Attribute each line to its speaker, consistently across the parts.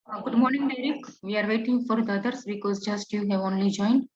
Speaker 1: Good morning, Derek. We are waiting for the others because just you have only joined.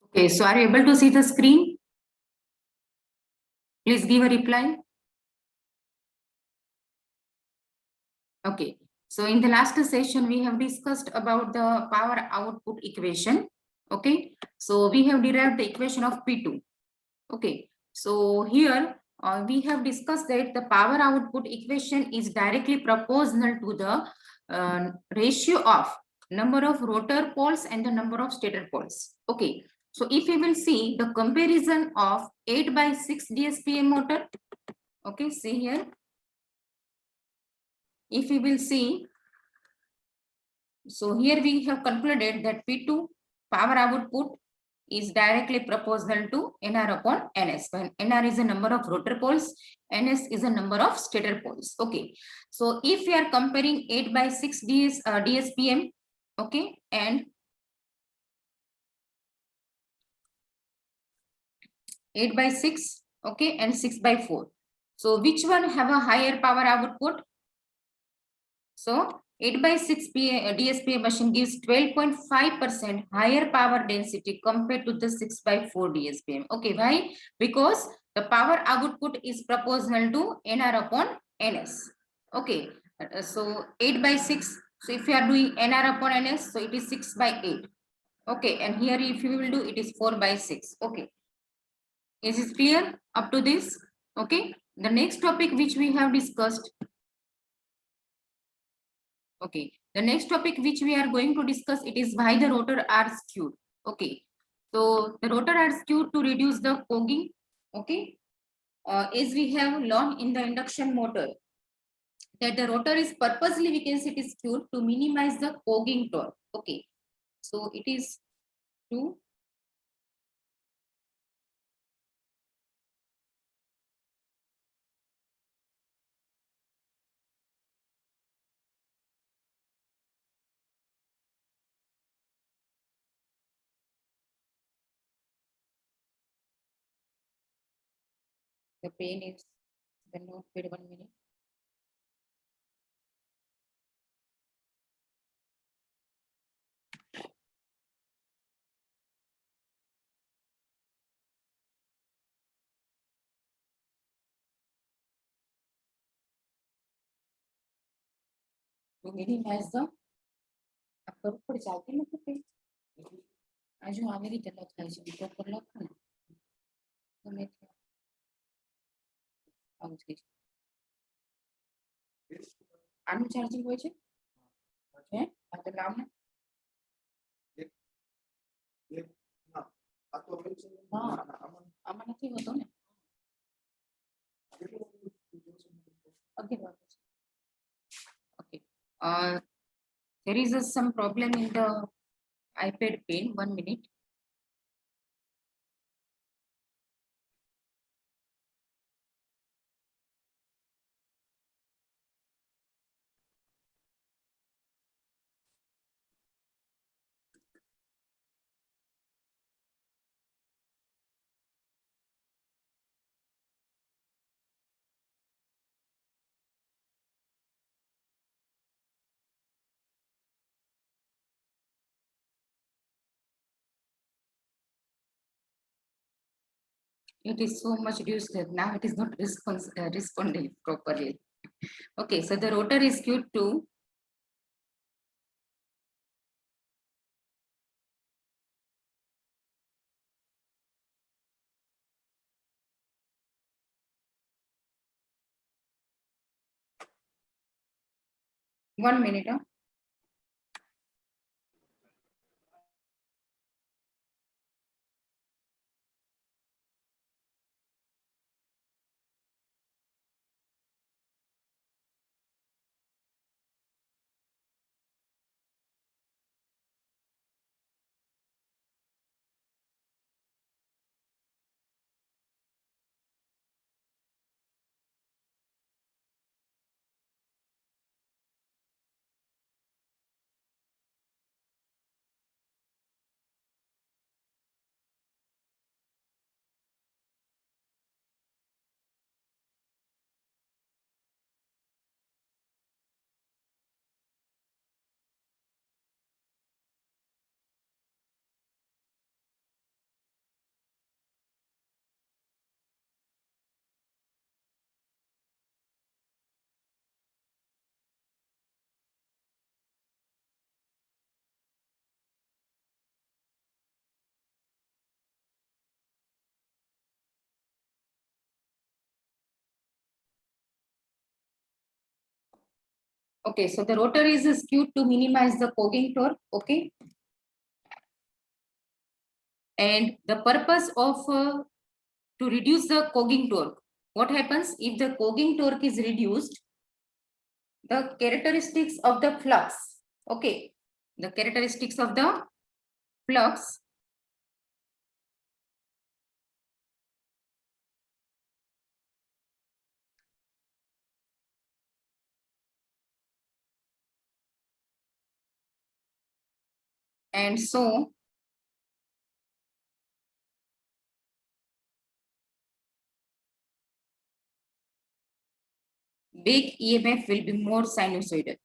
Speaker 1: Okay, so are you able to see the screen? Please give a reply. Okay, so in the last session, we have discussed about the power output equation. Okay, so we have derived the equation of P2. Okay, so here we have discussed that the power output equation is directly proportional to the ratio of number of rotor poles and the number of stator poles. Okay, so if we will see the comparison of 8/6 DSPM motor, okay, see here. If we will see, so here we have concluded that P2 power output is directly proportional to NR upon NS. When NR is a number of rotor poles, NS is a number of stator poles. Okay. So if we are comparing 8/6 DSPM, okay, and 8/6, okay, and 6/4. So which one have a higher power output? So 8/6 DSPM machine gives 12.5% higher power density compared to the 6/4 DSPM. Okay, why? Because the power output is proportional to NR upon NS. Okay, so 8/6. So if you are doing NR upon NS, so it is 6/8. Okay, and here if you will do, it is 4/6. Okay, is it clear up to this? Okay, the next topic which we have discussed. Okay, the next topic which we are going to discuss, it is why the rotor are skewed. Okay, so the rotor are skewed to reduce the cogging. Okay, as we have learned in the induction motor that the rotor is purposely, we can say it is skewed to minimize the cogging torque. Okay, so it is to the pain is the note paid 1 minute. To minimize the ઉપર ચાલતી નથી pen આ જો આવી રીતે લખાય છે બીજા પર લખો ને તમે આવું થઈ આનું ચાર્જિંગ હોય છે હે આ તો લાવ ને હા આમાં નથી હોતો ને okay there is some problem in the iPad pen. 1 minute. It is so much reduced that now it is not responding properly. Okay, so the rotor is skewed to one minute. Huh? Okay, so the rotor is skewed to minimize the cogging torque. Okay, and the purpose of to reduce the cogging torque. What happens if the cogging torque is reduced? The characteristics of the flux. Okay, the characteristics of the flux and so back EMF will be more sinusoidal.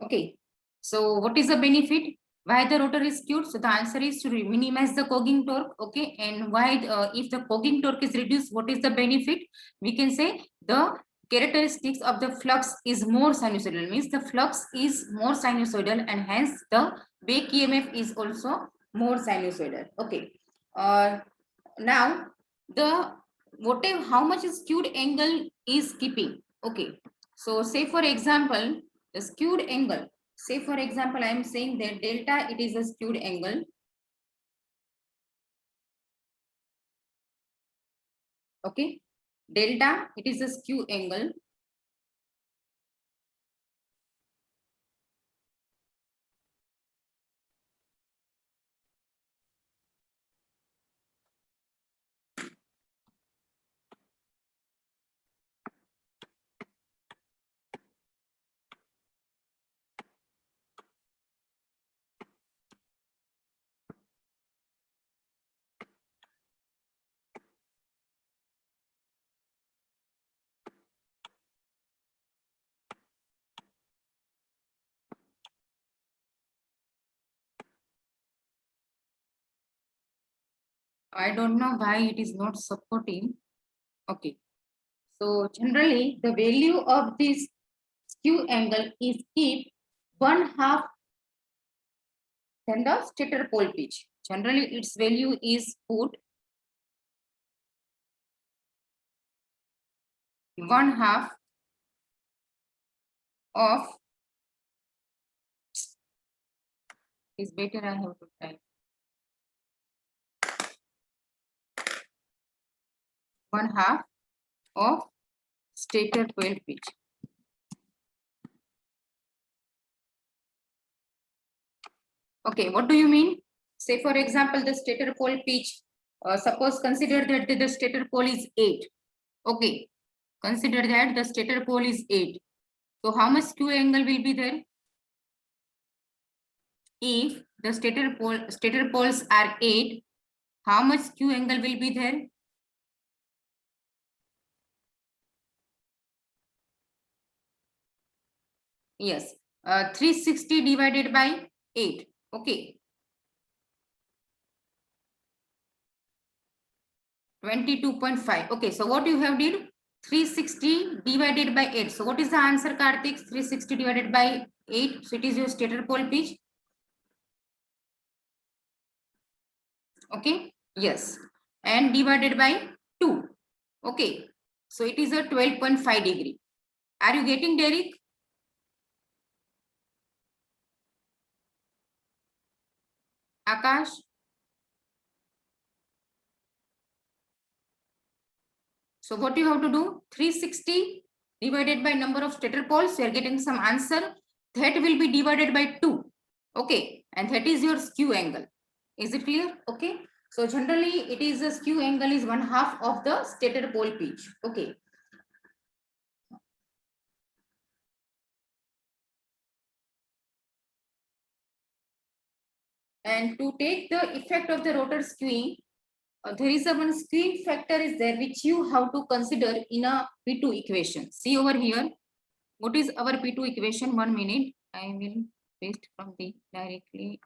Speaker 1: Okay, so what is the benefit? Why the rotor is skewed? So the answer is to minimize the cogging torque. Okay, and why if the cogging torque is reduced, what is the benefit? We can say the characteristics of the flux is more sinusoidal, means the flux is more sinusoidal and hence the back EMF is also more sinusoidal. Okay, now the whatever how much skewed angle is keeping. Okay, so say for example the skewed angle, say for example I am saying that delta, it is a skewed angle. Okay, delta, it is a skew angle. I don't know why it is not supporting. Okay, so generally the value of this skew angle is keep 1/2 than the stator pole pitch. Generally its value is put 1/2 of, is better I have to type 1/2 of stator pole pitch. Okay, what do you mean? Say for example the stator pole pitch, suppose consider that the stator pole is 8. Okay, consider that the stator pole is 8. So how much skew angle will be there? If the stator poles are 8, how much skew angle will be there? Yes, 360 divided by 8. Okay. 22.5. Okay, so what you have did? 360 divided by 8. So what is the answer, Karthik? 360 divided by 8. So it is your stator pole pitch. Okay, yes. And divided by 2. Okay, so it is a 12.5 degree. Are you getting, Derek? Akash? So what you have to do? 360 divided by number of stator poles. You are getting some answer. That will be divided by 2. Okay, and that is your skew angle. Is it clear? Okay. So generally it is the skew angle is 1/2 of the stator pole pitch. Okay. And to take the effect of the rotor skewing, there is a one skewing factor is there which you have to consider in a P2 equation. See over here. What is our P2 equation? 1 minute. I will paste from the directly.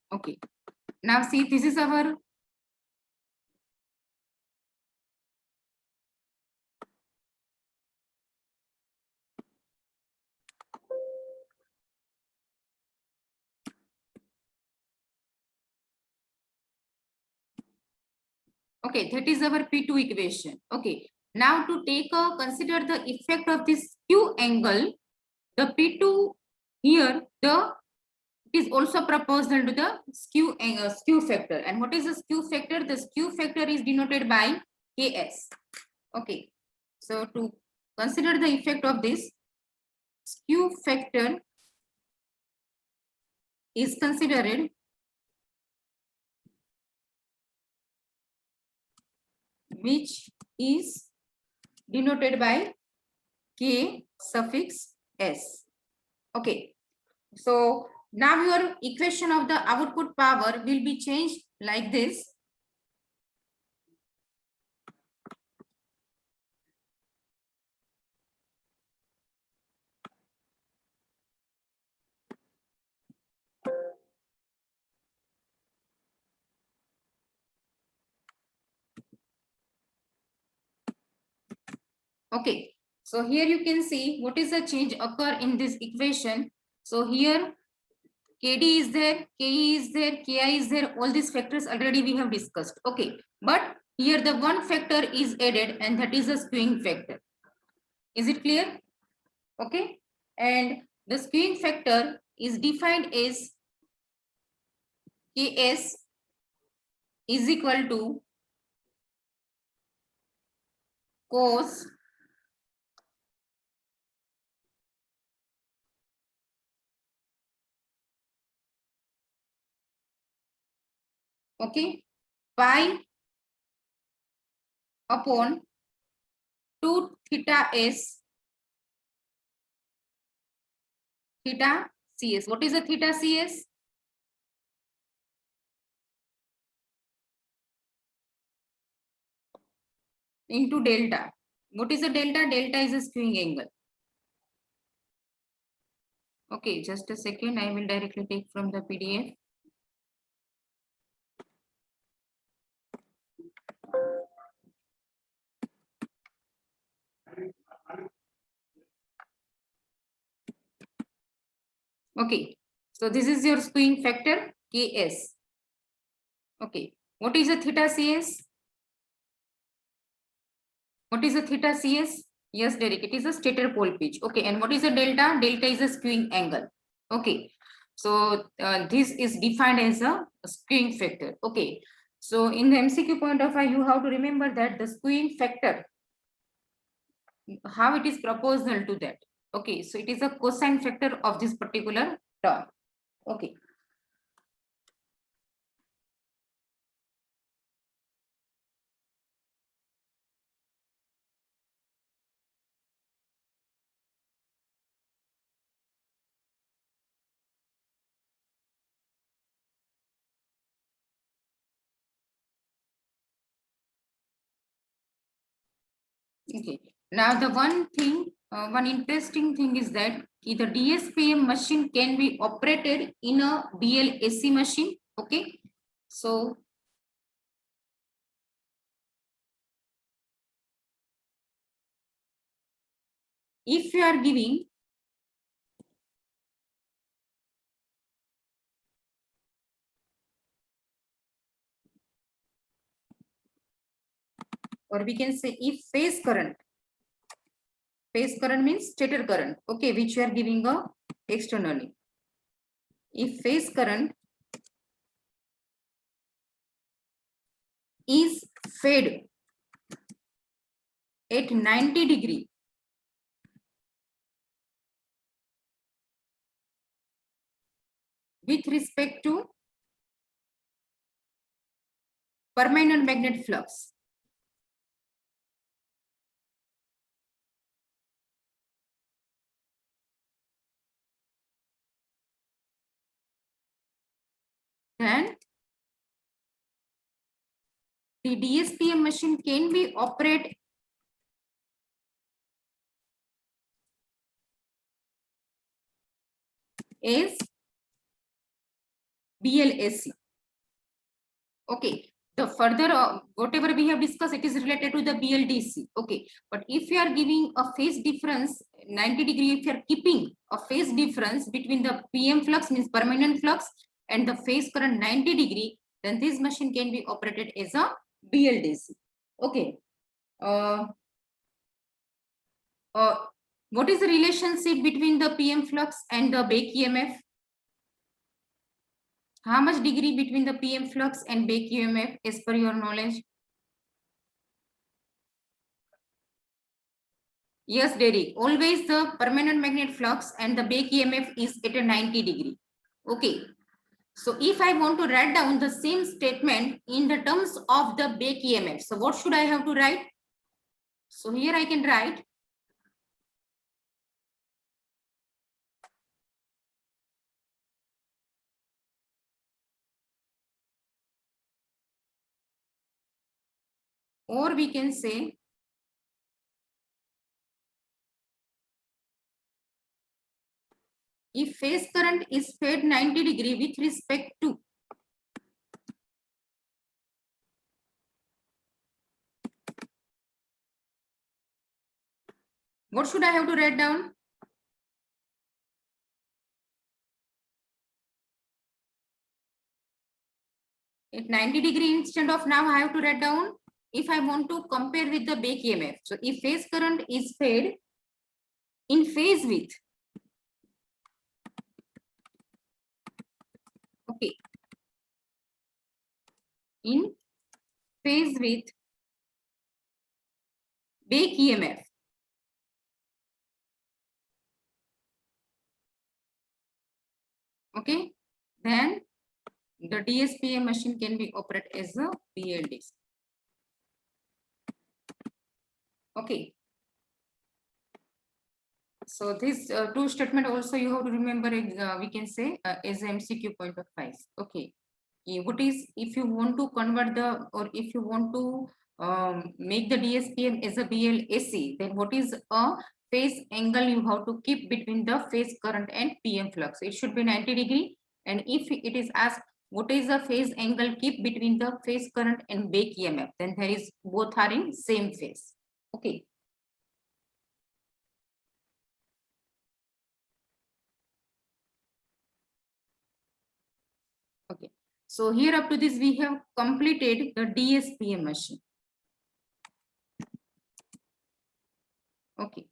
Speaker 1: Okay. Now see, this is our okay, that is our P2 equation. Okay. Now to take a consider the effect of this skew angle, the P2 here, the it is also proportional to the skew factor. And what is the skew factor? The skew factor is denoted by Ks. Okay. So to consider the effect of this skew factor is considered which is denoted by K suffix S. Okay. So now your equation of the output power will be changed like this. Okay, so here you can see what is the change occur in this equation. So here KD is there, KE is there, KI is there, all these factors already we have discussed. Okay, but here the one factor is added and that is the skewing factor. Is it clear? Okay, and the skewing factor is defined as Ks is equal to cos okay pi upon 2 theta s theta cs. What is the theta cs? Into delta. What is the delta? Delta is a skewing angle. Okay, just a second. I will directly take from the PDF. Okay, so this is your skewing factor Ks. Okay, what is the theta Cs? What is the theta Cs? Yes, Derek, it is a stator pole pitch. Okay, and what is the delta? Delta is a skewing angle. Okay, So this is defined as a skewing factor. Okay. So in the MCQ point of view, you have to remember that the skewing factor, how it is proportional to that. Okay. So it is a cosine factor of this particular term. Okay. Okay. Now the one thing, one interesting thing is that the DSPM machine can be operated in a BLAC machine. Okay. So if you are giving or we can say if phase current means stator current, okay, which you are giving a externally. If phase current is fed at 90° with respect to permanent magnet flux, then the DSPM machine can be operated as BLAC. Okay. The further whatever we have discussed, it is related to the BLDC. Okay. But if you are giving a phase difference 90°, if you are keeping a phase difference between the PM flux means permanent flux and the phase current 90°, then this machine can be operated as a BLDC. Okay. What is the relationship between the PM flux and the back EMF? How much degree between the PM flux and back EMF as per your knowledge? Yes, Derek. Always the permanent magnet flux and the back EMF is at a 90°. Okay. So if I want to write down the same statement in the terms of the back EMF, so what should I have to write? So here I can write or we can say if phase current is fed 90° with respect to what should I have to write down? At 90° instead of now I have to write down if I want to compare with the back EMF. So if phase current is fed in phase with, okay, in phase with back EMF, okay, then the DSPM machine can be operated as a BLDC. Okay. So this two statement also you have to remember, we can say as MCQ point of view. Okay. What is if you want to convert the or if you want to make the DSPM as a BLAC, then what is a phase angle you have to keep between the phase current and PM flux? It should be 90°. And if it is asked what is the phase angle keep between the phase current and back EMF, then there is both are in same phase. Okay. Okay. So here up to this, we have completed the DSPM machine. Okay.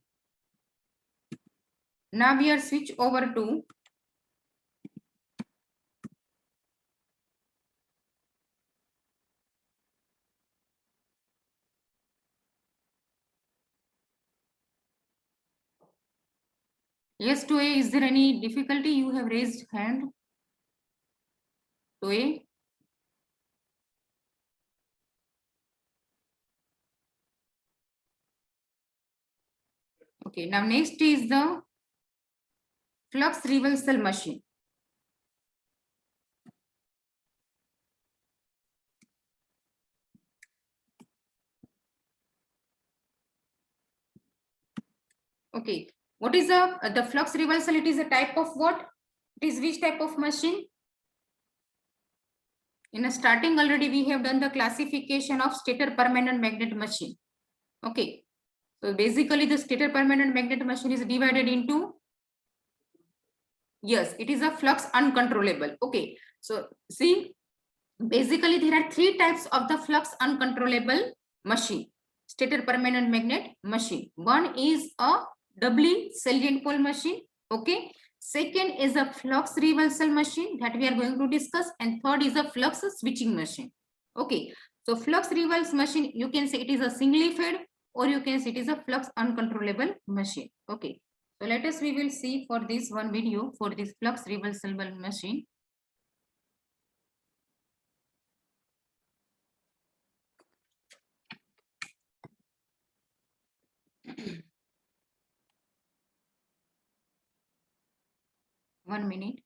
Speaker 1: Now we are switch over to Yes, to A, is there any difficulty? You have raised hand. To A. Okay, now next is the flux reversal machine. Okay, what is the flux reversal? It is a type of what? It is which type of machine? In a starting already we have done the classification of stator permanent magnet machine. Okay, so basically the stator permanent magnet machine is divided into, yes, it is a flux uncontrollable. Okay, so see, basically there are three types of the flux uncontrollable machine, stator permanent magnet machine. One is a doubly salient pole machine. Okay, second is a flux reversal machine that we are going to discuss, and third is a flux switching machine. Okay, so flux reversal machine, you can say it is a singly fed, or you can say it is a flux uncontrollable machine. Okay, so let us, we will see for this one video for this flux reversal machine. One minute.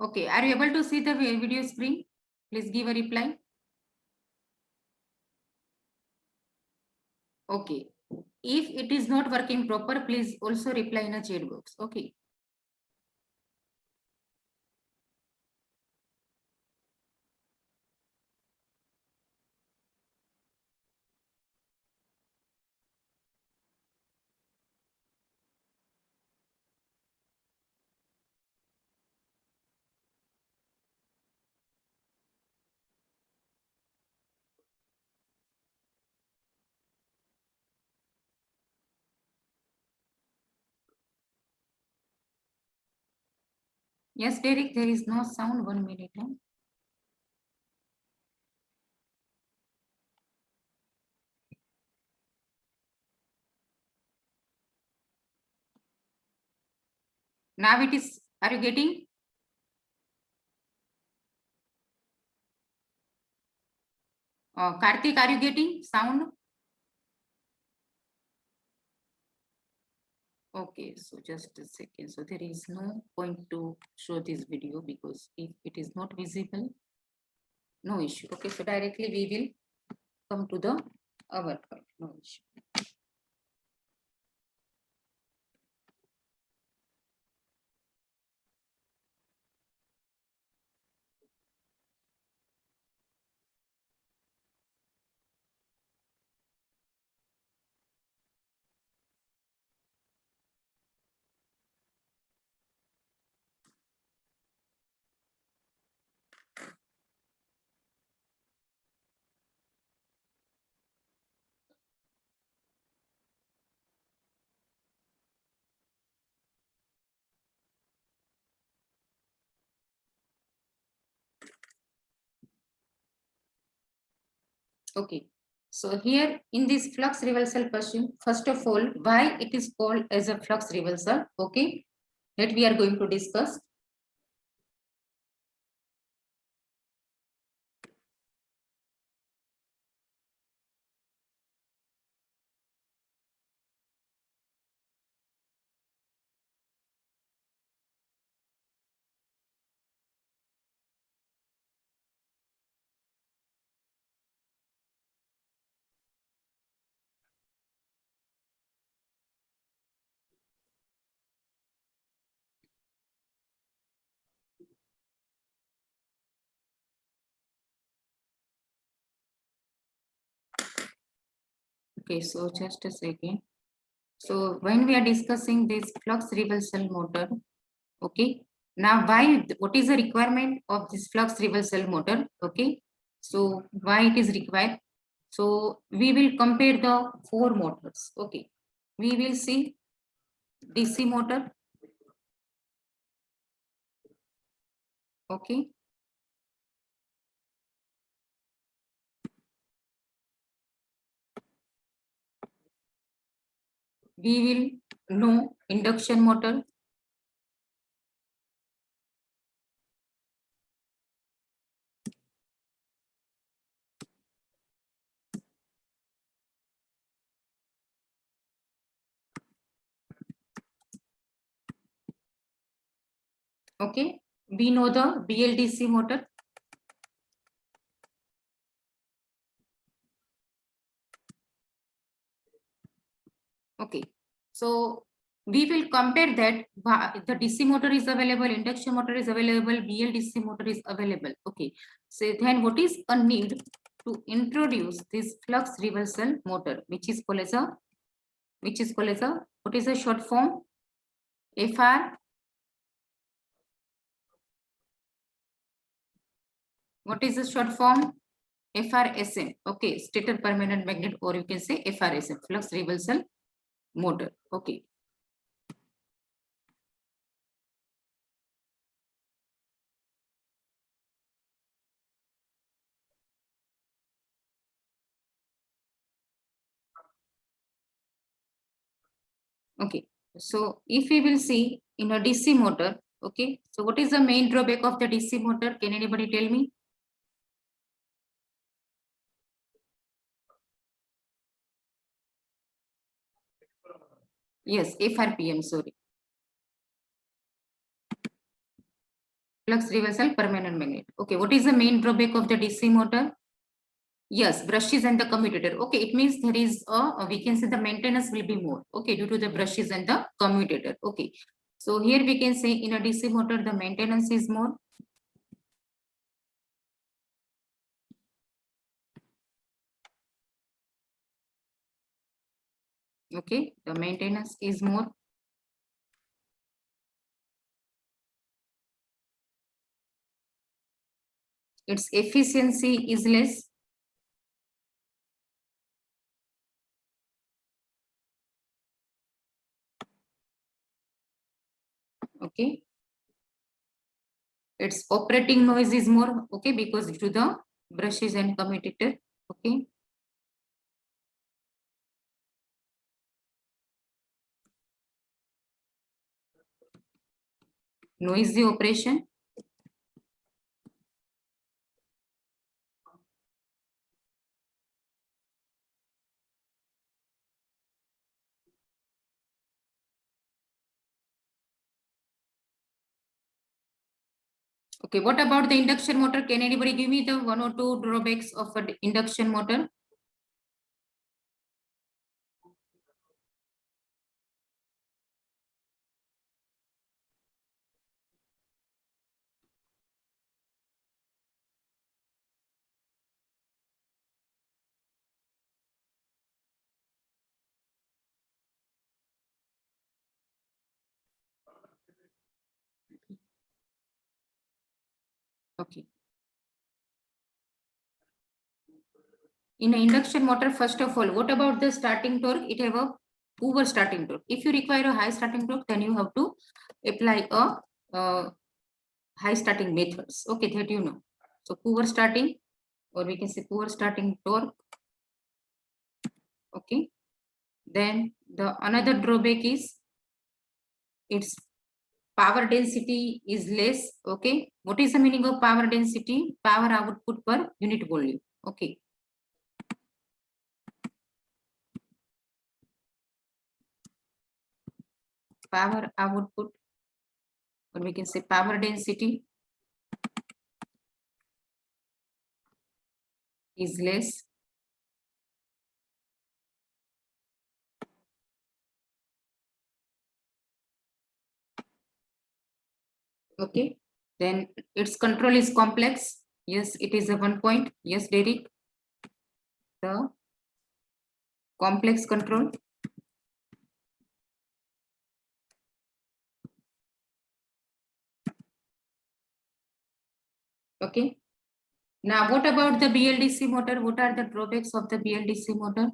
Speaker 1: Okay, are you able to see the video screen? Please give a reply. Okay. If it is not working proper, please also reply in a chat box. Okay. Yes, Derek, there is no sound. 1 minute. Huh? Now it is, are you getting? Karthik, are you getting sound? Okay, so just a second. So there is no point to show this video because if it is not visible, no issue. Okay, so directly we will come to the our point. No issue. Okay. So here in this flux reversal machine, first of all, why it is called as a flux reversal? Okay, that we are going to discuss. Okay, so just a second. So when we are discussing this flux reversal motor, Okay. Now, why? What is the requirement of this flux reversal motor? Okay. So why it is required? So we will compare the four motors. Okay. We will see DC motor. Okay. We will know induction motor. Okay. We know the BLDC motor. Okay. So we will compare that the DC motor is available, induction motor is available, BLDC motor is available. Okay. So then what is a need to introduce this flux reversal motor, which is called as a, what is the short form? FR. What is the short form? FRSM. Okay. Stator permanent magnet, or you can say FRSM, flux reversal motor. Okay. Okay, so if we will see in a DC motor, okay, so what is the main drawback of the DC motor? Can anybody tell me? Yes, FRPM, sorry. Flux reversal permanent magnet. Okay, what is the main drawback of the DC motor? Yes, brushes and the commutator. Okay, it means there is we can say the maintenance will be more. Okay, due to the brushes and the commutator. Okay, so here we can say in a DC motor, the maintenance is more. Okay, the maintenance is more. Its efficiency is less. Okay, its operating noise is more. Okay, because due to the brushes and commutator. Okay, noisy operation. Okay, what about the induction motor? Can anybody give me the one or two drawbacks of an induction motor? Okay. In an induction motor, first of all, what about the starting torque? It have a poor starting torque. If you require a high starting torque, then you have to apply a high starting methods. Okay, that you know. So poor starting, or we can say poor starting torque. Okay. Then the another drawback is its power density is less. Okay, what is the meaning of power density? Power output per unit volume. Okay, power output, or we can say power density is less. Okay, then its control is complex. Yes, it is a 1 point. Yes, Derek, the complex control. Okay. Now, what about the BLDC motor? What are the drawbacks of the BLDC motor?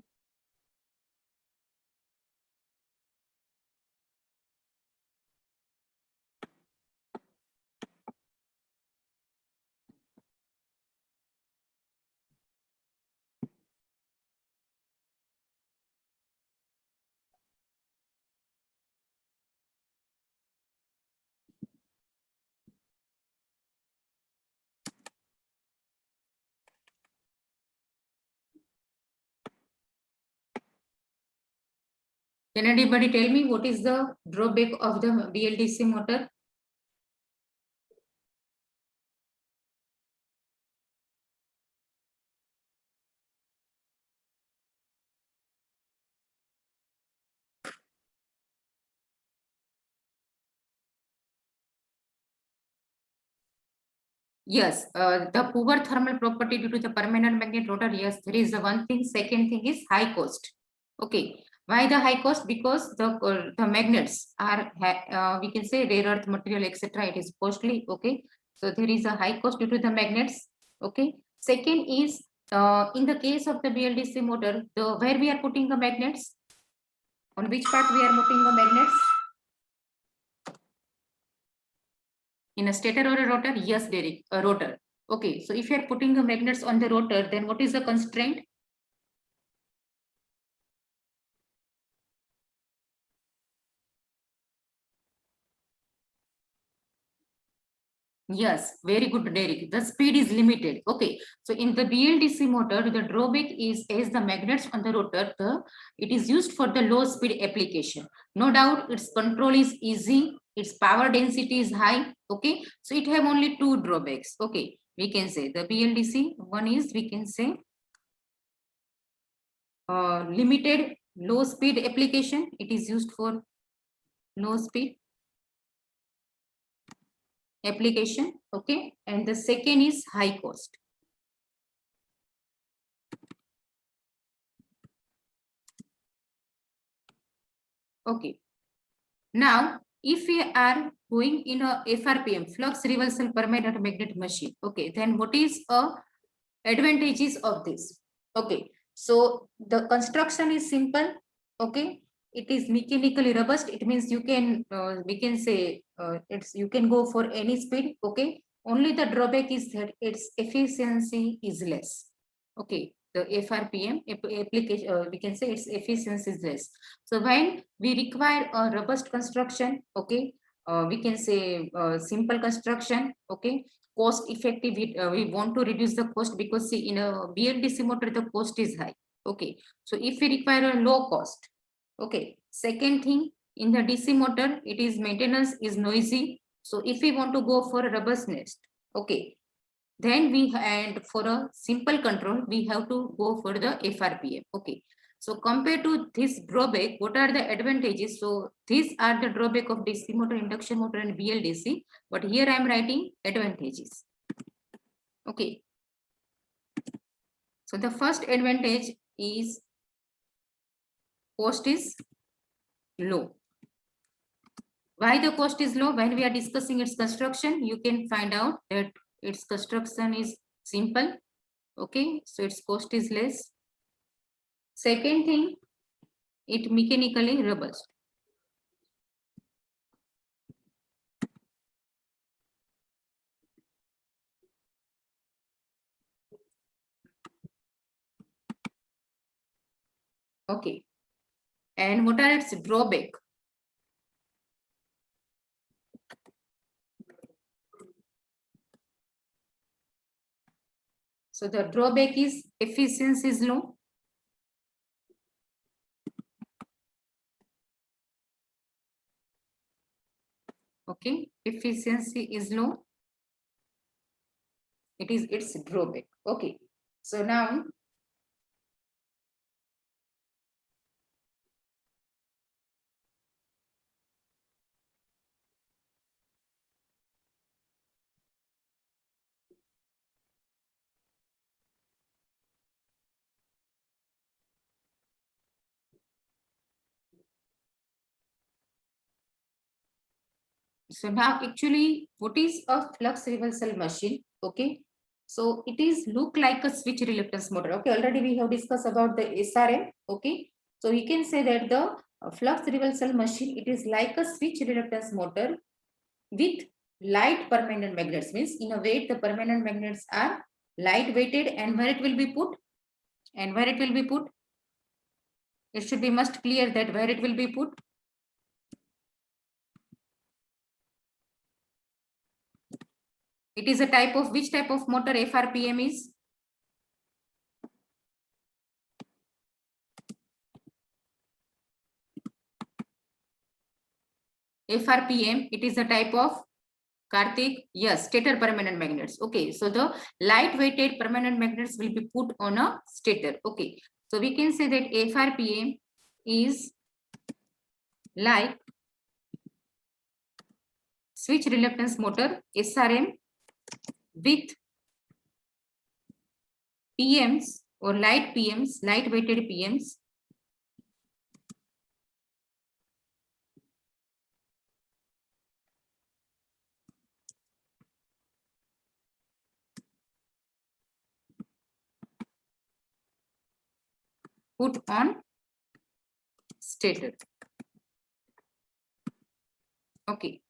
Speaker 1: Can anybody tell me what is the drawback of the BLDC motor? Yes, the poor thermal property due to the permanent magnet rotor. Yes, there is the one thing. Second thing is high cost. Okay, why the high cost? Because the magnets are we can say rare earth material, etc. It is costly. Okay, so there is a high cost due to the magnets. Okay. Second is in the case of the BLDC motor, the where we are putting the magnets, on which part we are putting the magnets? In a stator or a rotor? Yes, Derek, a rotor. Okay, so if you are putting the magnets on the rotor, then what is the constraint? Yes, very good, Derek. The speed is limited. Okay, so in the BLDC motor, the drawback is as the magnets on the rotor, it is used for the low speed application. No doubt, its control is easy. Its power density is high. Okay, so it have only two drawbacks. Okay, we can say the BLDC one is we can say limited low speed application. It is used for low speed application. Okay, and the second is high cost. Okay, now if we are going in a FRPM, flux reversal permanent magnet machine, okay, then what is advantages of this? Okay, so the construction is simple. Okay, it is mechanically robust. It means you can we can say it's you can go for any speed. Okay, only the drawback is that its efficiency is less. Okay, the FRPM application we can say its efficiency is less. So when we require a robust construction, okay, we can say simple construction. Okay, cost effective. We want to reduce the cost because see in a BLDC motor the cost is high. Okay, so if we require a low cost. Okay, second thing, in the DC motor it is maintenance is noisy. So if we want to go for a robustness, okay, then we and for a simple control we have to go for the FRPM. Okay, so compared to this drawback, what are the advantages? So these are the drawback of DC motor, induction motor and BLDC, but here I am writing advantages. Okay, so the first advantage is cost is low. Why the cost is low? When we are discussing its construction, you can find out that its construction is simple. Okay, so its cost is less. Second thing, it mechanically robust. Okay, and what are its drawback? So the drawback is efficiency is low. Okay, efficiency is low. It is its drawback. Okay, so now So now actually what is a flux reversal machine? Okay. So it is look like a switch reluctance motor. Okay. Already we have discussed about the SRM. Okay. So you can say that the flux reversal machine, it is like a switch reluctance motor with light permanent magnets. Means in a way the permanent magnets are light weighted, and where it will be put? And where it will be put? It should be must clear that where it will be put. It is a type of, which type of motor FRPM is? FRPM, it is a type of, Karthik, yes, stator permanent magnets. Okay, so the light weighted permanent magnets will be put on a stator. Okay, so we can say that FRPM is like switch reluctance motor, SRM, with PMs or light PMs, light weighted PMs, put on stator. Okay.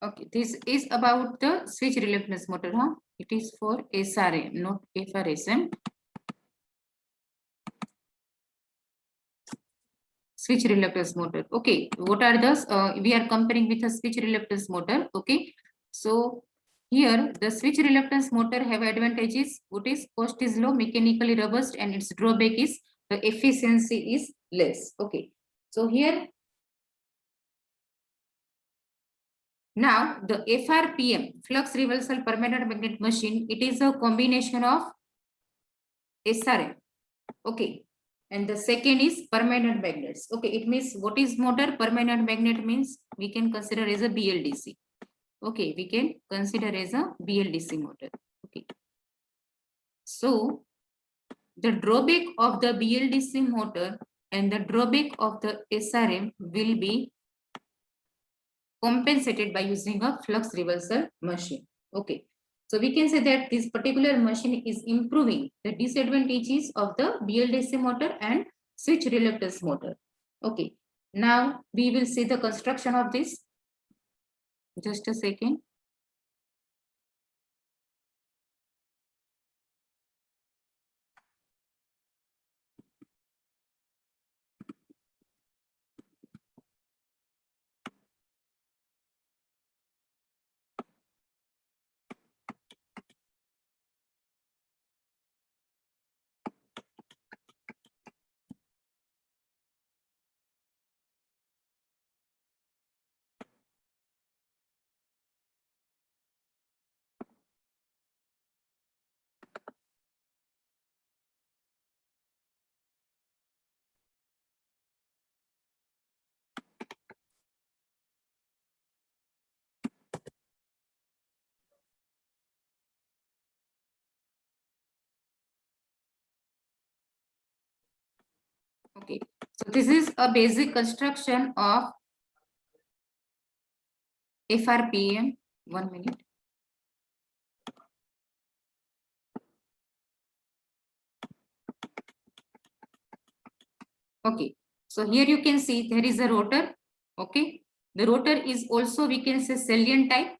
Speaker 1: Okay, this is about the switch reluctance motor, huh? It is for SRM, not FRSM. Switch reluctance motor. Okay, what are those? We are comparing with a switch reluctance motor. Okay, so here the switch reluctance motor have advantages. What is? Cost is low, mechanically robust, and its drawback is the efficiency is less. Okay, so here now the FRPM, flux reversal permanent magnet machine, it is a combination of SRM. Okay, and the second is permanent magnets. Okay, it means what is motor? Permanent magnet means we can consider as a BLDC. Okay, we can consider as a BLDC motor. Okay, so the drawback of the BLDC motor and the drawback of the SRM will be compensated by using a flux reversal machine. Okay, so we can say that this particular machine is improving the disadvantages of the BLDC motor and switch reluctance motor. Okay, now we will see the construction of this. Just a second. Okay, so this is a basic construction of FRPM. 1 minute. Okay, so here you can see there is a rotor. Okay, the rotor is also, we can say, salient type.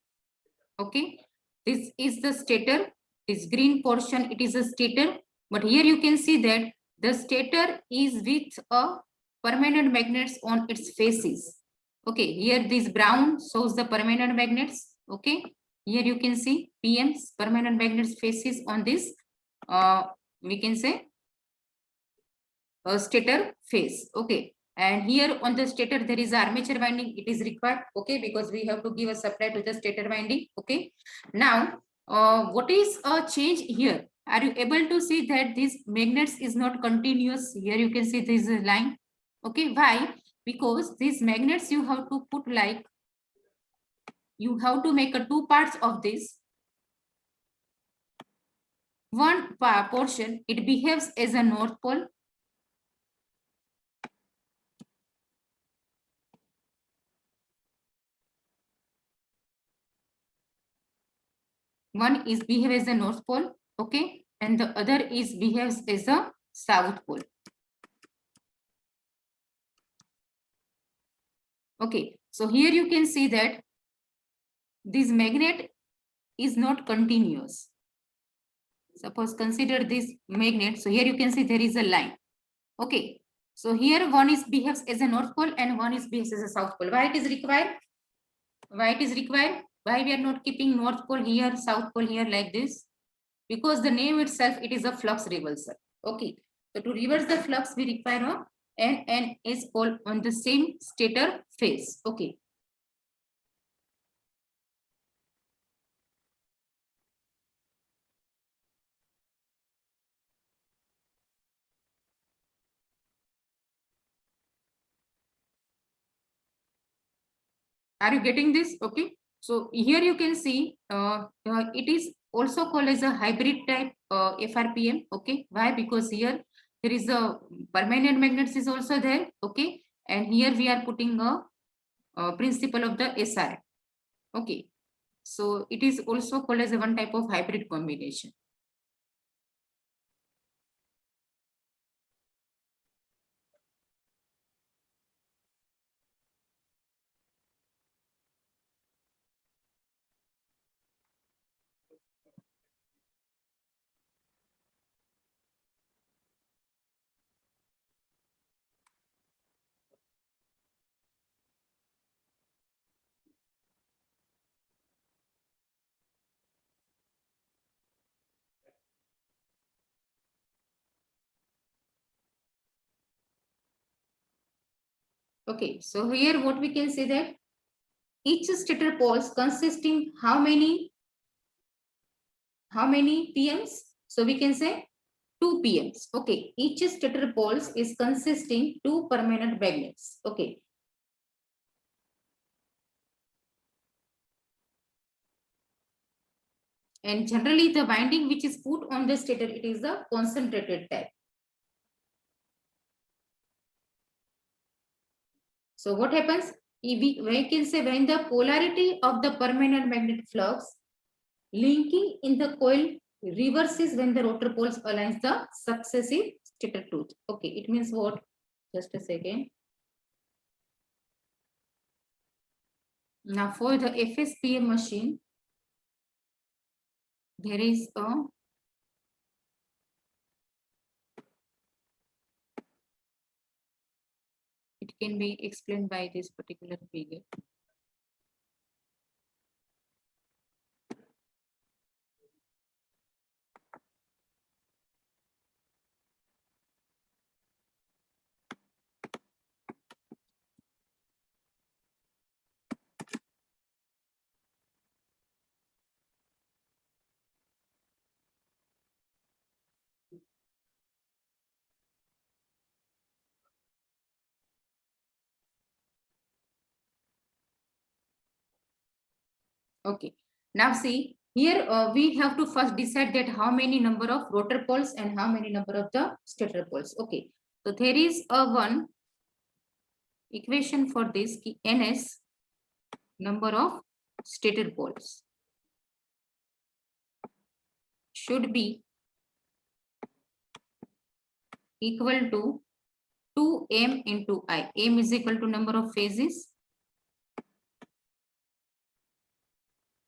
Speaker 1: Okay, this is the stator. This green portion, it is a stator, but here you can see that the stator is with a permanent magnets on its faces. Okay, here this brown shows the permanent magnets. Okay, here you can see PMs, permanent magnets faces on this, we can say, stator face. Okay, And here on the stator, there is armature winding. It is required, okay, because we have to give a supply to the stator winding, okay. Now, what is a change here? Are you able to see that this magnets is not continuous? Here you can see this line, okay. Why? Because these magnets you have to put like, you have to make a two parts of this. One portion, it behaves as a north pole. One is behaves as a north pole, okay, and the other is behaves as a south pole. Okay, so here you can see that this magnet is not continuous. Suppose consider this magnet. So here you can see there is a line. Okay, so here one is behaves as a north pole and one is behaves as a south pole. Why it is required? Why it is required? Why we are not keeping north pole here, south pole here like this? Because the name itself, it is a flux reversal. Okay, so to reverse the flux, we require a N and S pole on the same stator phase. Okay. Are you getting this? Okay. So here you can see it is also called as a hybrid type FRPM. Okay. Why? Because here there is a permanent magnets is also there. Okay. And here we are putting a principle of the SRM. Okay. So it is also called as a one type of hybrid combination. Okay, so here what we can say that each stator poles consisting how many PMs? So we can say 2 PMs. Okay, each stator poles is consisting 2 permanent magnets. Okay. And generally the winding which is put on the stator, it is the concentrated type. So what happens? We can say when the polarity of the permanent magnetic flux linking in the coil reverses when the rotor poles aligns the successive stator tooth. Okay, it means what? Just a second. Now for the FSPM machine, there is a it can be explained by this particular figure. Okay, now see here we have to first decide that how many number of rotor poles and how many number of the stator poles. Okay, so there is a one equation for this ns number of stator poles should be equal to 2m into I. M is equal to number of phases.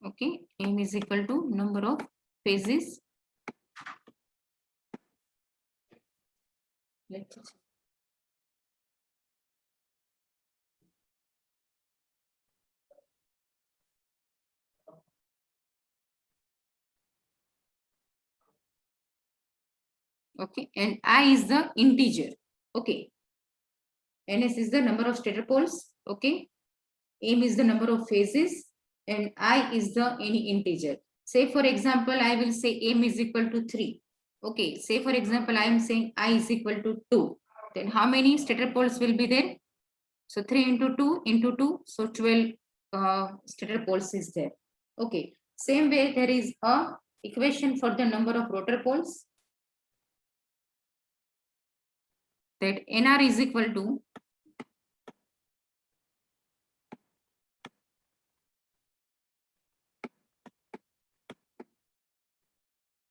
Speaker 1: Okay, M is equal to number of phases. Let's see. Okay, and I is the integer. Okay, NS is the number of stator poles. Okay. M is the number of phases and I is the any integer. Say for example, I will say M is equal to 3. Okay. Say for example, I am saying I is equal to 2. Then how many stator poles will be there? So 3 into 2 into 2. So 12 stator poles is there. Okay. Same way there is a equation for the number of rotor poles. That NR is equal to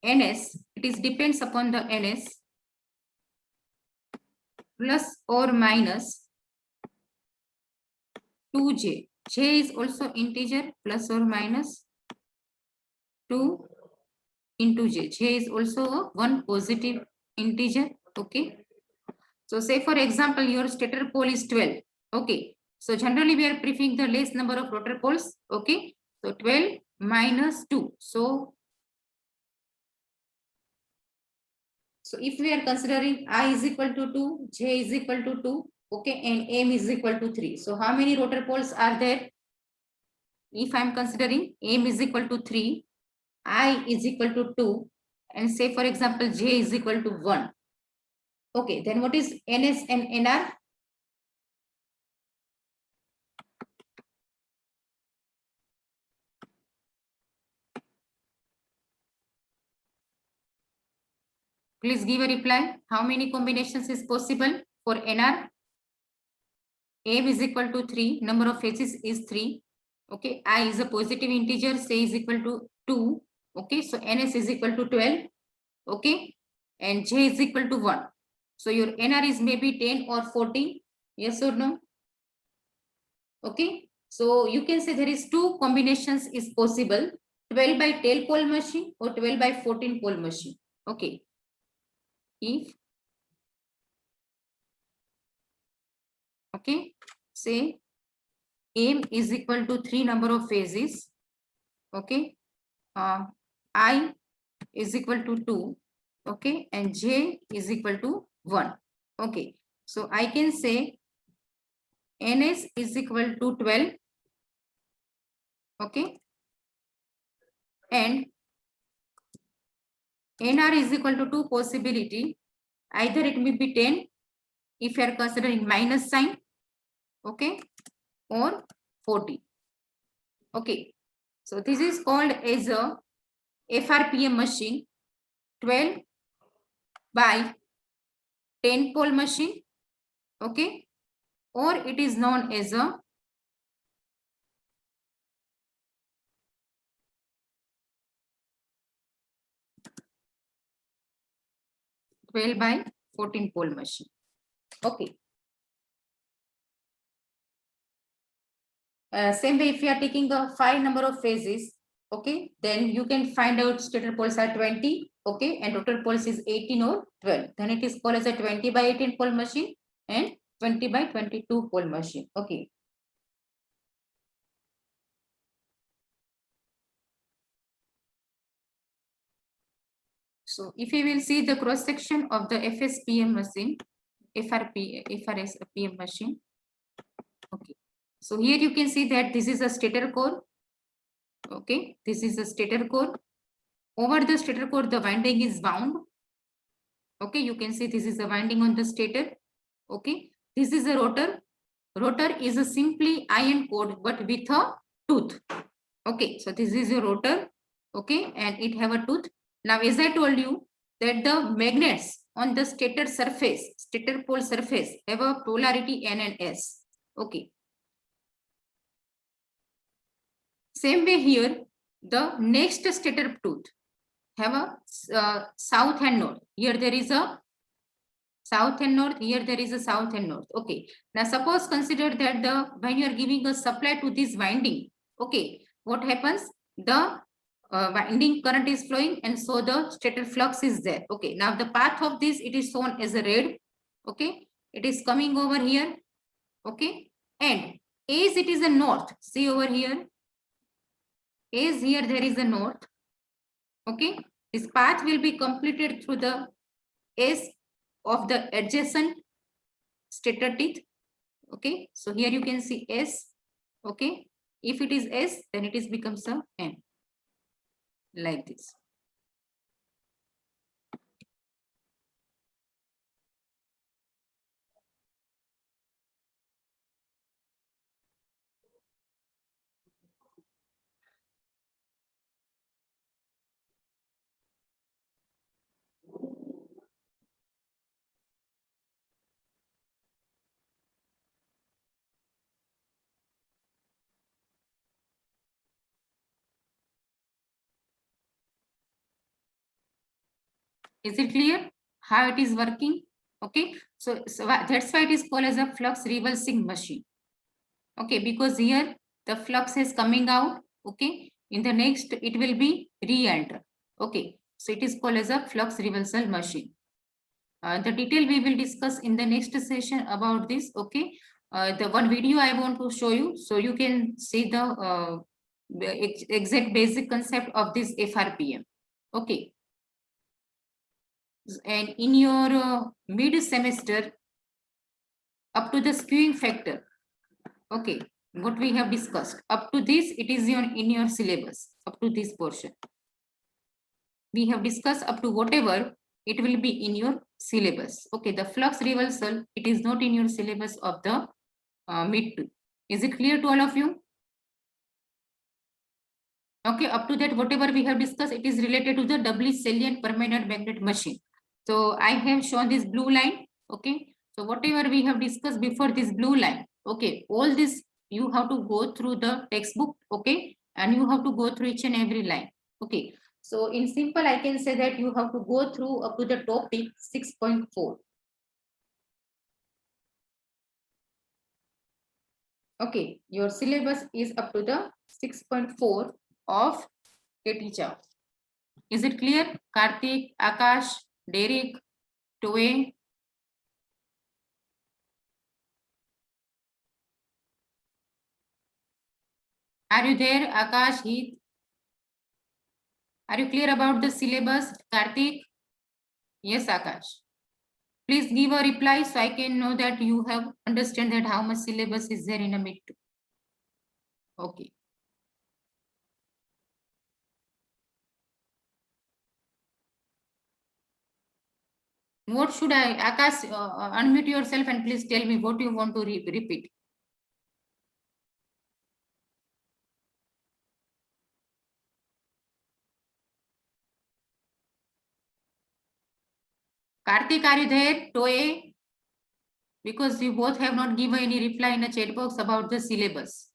Speaker 1: NS. It is depends upon the NS plus or minus 2j. J is also integer plus or minus 2 into j. J is also a one positive integer. Okay. So say for example, your stator pole is 12. Okay. So generally we are preferring the less number of rotor poles. Okay. So 12 minus 2. So if we are considering I is equal to 2, J is equal to 2, okay, and M is equal to 3. So how many rotor poles are there? If I am considering M is equal to 3, I is equal to 2, and say for example, J is equal to 1. Okay, then what is NS and NR? Please give a reply. How many combinations is possible for NR? M is equal to 3, number of phases is 3. Okay, I is a positive integer, say is equal to 2. Okay, so NS is equal to 12. Okay, and J is equal to 1. So your NR is maybe 10 or 14. Yes or no? Okay, so you can say there is two combinations is possible, 12 by 10 pole machine or 12 by 14 pole machine. Okay, if okay, say M is equal to 3 number of phases. Okay, I is equal to 2. Okay, and J is equal to 1. Okay, so I can say NS is equal to 12. Okay, and NR is equal to 2 possibility. Either it may be 10 if you are considering minus sign. Okay, or 40. Okay, so this is called as a FRPM machine, 12 by 10 pole machine. Okay, or it is known as a twelve by 14 pole machine. Okay. Same way, if you are taking a 5 number of phases, okay, then you can find out stator poles are 20, okay, and rotor poles is 18 or 12. Then it is called as a 20 by 18 pole machine and 20 by 22 pole machine. Okay. So if you will see the cross section of the FSPM machine, FRSPM machine. Okay. So here you can see that this is a stator core. Okay, this is a stator core. Over the stator core, the winding is wound. Okay, you can see this is a winding on the stator. Okay, this is a rotor. Rotor is a simply iron core but with a tooth. Okay, so this is a rotor. Okay, and it have a tooth. Now, as I told you that the magnets on the stator surface, stator pole surface, have a polarity N and S. Okay. Same way here, the next stator tooth have a south and north. Here there is a south and north. Here there is a south and north. Okay. Now suppose consider that the when you are giving a supply to this winding. Okay. What happens? The winding current is flowing, and so the stator flux is there. Okay. Now the path of this, it is shown as a red. Okay. It is coming over here. Okay. And as it is a north, see over here. As here there is a north. Okay. This path will be completed through the S of the adjacent stator teeth. Okay, so here you can see S. Okay, if it is S, then it is becomes a N, like this. Is it clear how it is working? Okay, so that's why it is called as a flux reversing machine. Okay, because here the flux is coming out. Okay, in the next it will be re-enter. Okay, so it is called as a flux reversal machine. The detail we will discuss in the next session about this. Okay, the one video I want to show you, so you can see the exact basic concept of this FRPM. Okay, and in your mid semester, up to the skewing factor, okay, what we have discussed up to this, it is in your syllabus. Up to this portion we have discussed, up to whatever, it will be in your syllabus. Okay, the flux reversal, it is not in your syllabus of the mid 2. Is it clear to all of you? Okay, up to that, whatever we have discussed, it is related to the doubly salient permanent magnet machine. So I have shown this blue line. Okay, so whatever we have discussed before this blue line, okay, all this you have to go through the textbook. Okay, and you have to go through each and every line. Okay, so in simple, I can say that you have to go through up to the topic 6.4. Okay, your syllabus is up to the 6.4 of KT Chow. Is it clear? Karthik, Akash, Derek, Toy. Are you there, Akash, Heath? Are you clear about the syllabus, Karthik? Yes, Akash. Please give a reply so I can know that you have understand that how much syllabus is there in a mid 2. Okay. What should I, Akash, unmute yourself and please tell me what you want to repeat. Karthik, are you there? Toy? Because you both have not given any reply in the chat box about the syllabus.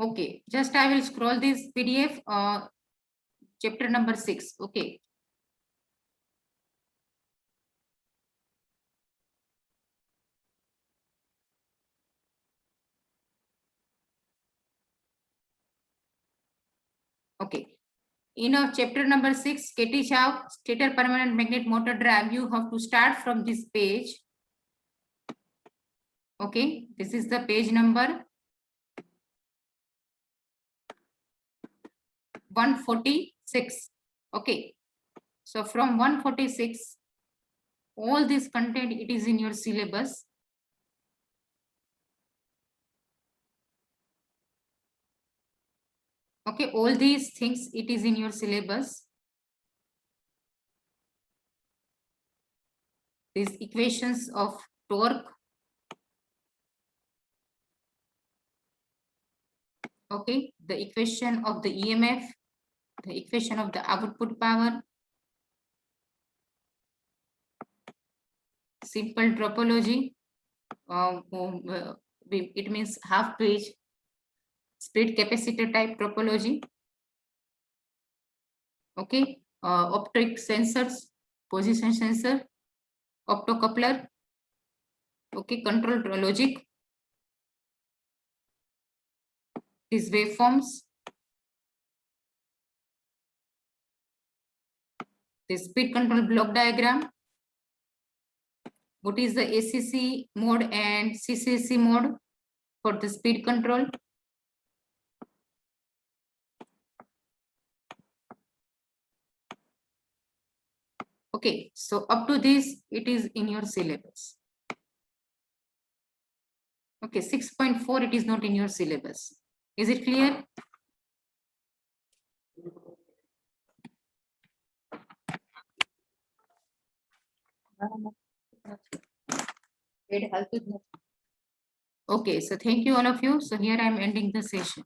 Speaker 1: Okay, just I will scroll this PDF, chapter number 6. Okay. Okay. In our chapter number 6, KT Chow, stator permanent magnet motor drive, you have to start from this page. Okay, this is the page number 146. Okay, so from 146, all this content, it is in your syllabus. Okay, all these things, it is in your syllabus. These equations of torque. Okay, the equation of the EMF, the equation of the output power, simple topology, it means half bridge split capacitor type topology. Okay, optic sensors, position sensor, optocoupler. Okay, control logic, these waveforms, the speed control block diagram. What is the ACC mode and CCC mode for the speed control? Okay, so up to this, it is in your syllabus. Okay, 6.4, it is not in your syllabus. Is it clear? Okay, so thank you all of you. So here I am ending the session.